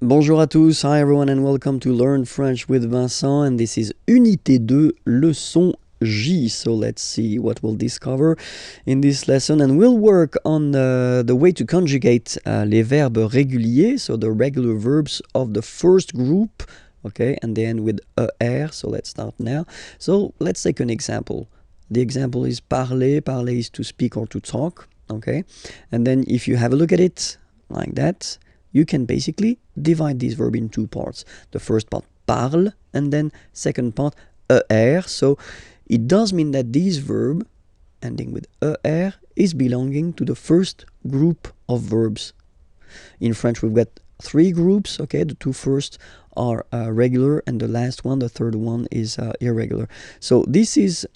Bonjour à tous, hi everyone and welcome to Learn French with Vincent, and this is Unité 2, leçon J. So let's see what we'll discover in this lesson, and we'll work on the way to conjugate les verbes réguliers, so the regular verbs of the first group, okay, and they end with er. So let's start now. So let's take an example. The example is parler. Parler is to speak or to talk, okay, and then if you have a look at it like that, you can basically divide this verb in two parts. The first part, parle, and then second part, er. So it does mean that this verb, ending with er, is belonging to the first group of verbs. In French, we've got three groups, okay? The two first are regular, and the last one, the third one, is irregular. So this is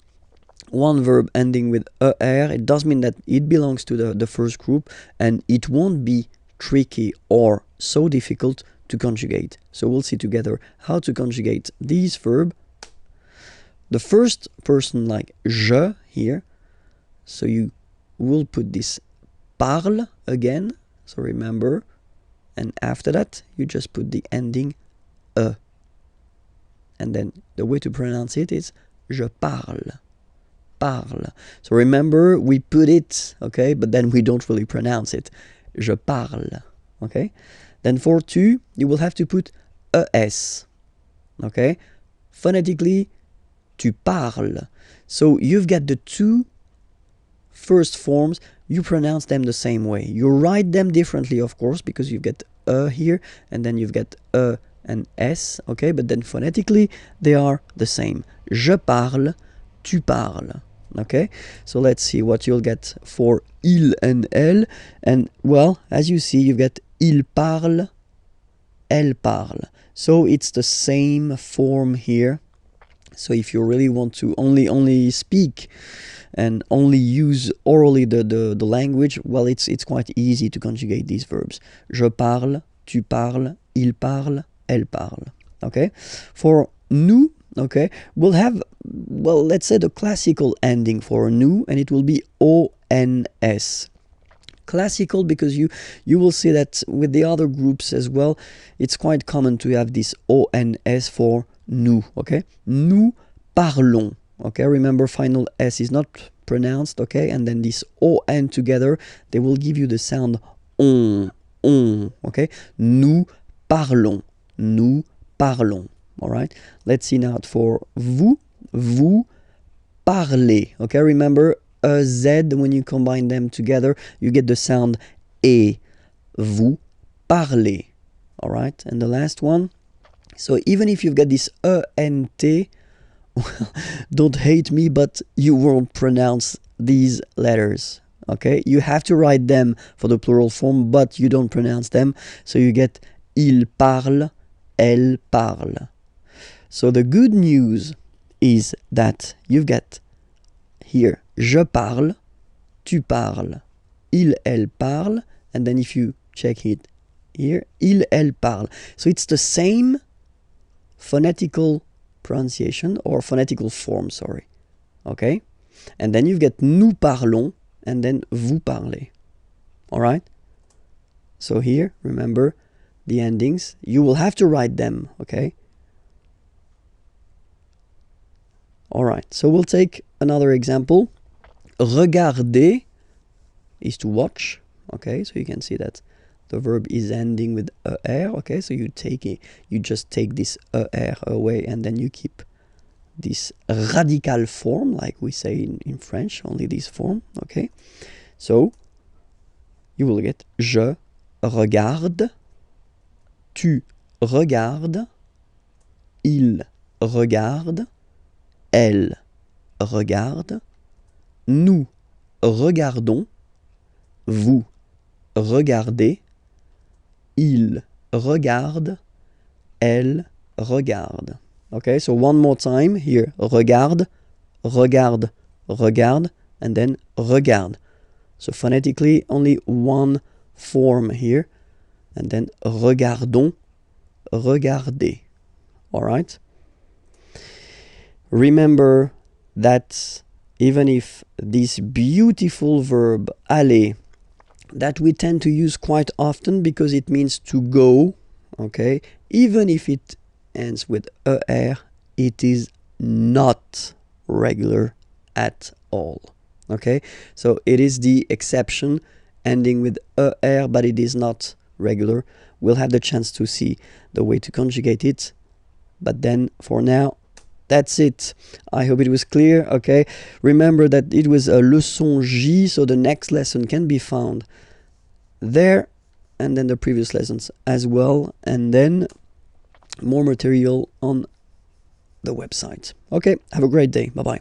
one verb ending with er. It does mean that it belongs to the first group, and it won't be tricky or so difficult to conjugate. So we'll see together how to conjugate this verb. The first person, like je here, so you will put this parle again, so remember, and after that you just put the ending e, and then the way to pronounce it is je parle. Parle. So remember, we put it, okay, but then we don't really pronounce it. Je parle, okay? Then for tu, you will have to put es, okay? Phonetically, tu parles. So you've got the two first forms, you pronounce them the same way. You write them differently, of course, because you've got here, and then you've got and s, okay? But then phonetically, they are the same. Je parle, tu parles. Okay, so let's see what you'll get for il and elle. And well, as you see, you've got il parle, elle parle. So it's the same form here. So if you really want to only speak and only use orally the language, well, it's quite easy to conjugate these verbs. Je parle, tu parles, il parle, elle parle. Okay, for nous, okay, we'll have, well, let's say the classical ending for nous, and it will be ons. Classical because you will see that with the other groups as well, it's quite common to have this ons for nous, okay? Nous parlons, okay? Remember, final s is not pronounced, okay? And then this on together, they will give you the sound on, okay? Nous parlons, nous parlons. All right, let's see now for vous. Vous parlez. Okay, remember a Z, when you combine them together, you get the sound E. Vous parlez. All right, and the last one. So even if you've got this ENT, well, don't hate me, but you won't pronounce these letters. Okay, you have to write them for the plural form, but you don't pronounce them. So you get il parle, elle parle. So the good news is that you've got here je parle, tu parles, il, elle parle, and then if you check it here, il, elle parle. So it's the same phonetical pronunciation or phonetical form, sorry. Okay? And then you've got nous parlons and then vous parlez. All right? So here, remember the endings. You will have to write them, okay? All right, so we'll take another example. Regarder is to watch. Okay, so you can see that the verb is ending with er. Okay, so you just take this er away, and then you keep this radical form, like we say in French, only this form. Okay, so you will get je regarde, tu regardes, il regarde, elle regarde, nous regardons, vous regardez, il regarde, elle regarde. Okay, so one more time here. Regarde, regarde, regarde, and then regarde. So phonetically, only one form here. And then regardons, regardez. All right? Remember that even if this beautiful verb aller, that we tend to use quite often because it means to go, okay? Even if it ends with er, it is not regular at all, okay? So it is the exception ending with er, but it is not regular. We'll have the chance to see the way to conjugate it, but then for now, that's it. I hope it was clear, okay? Remember that it was a leçon J, so the next lesson can be found there, and then the previous lessons as well, and then more material on the website. Okay, have a great day. Bye-bye.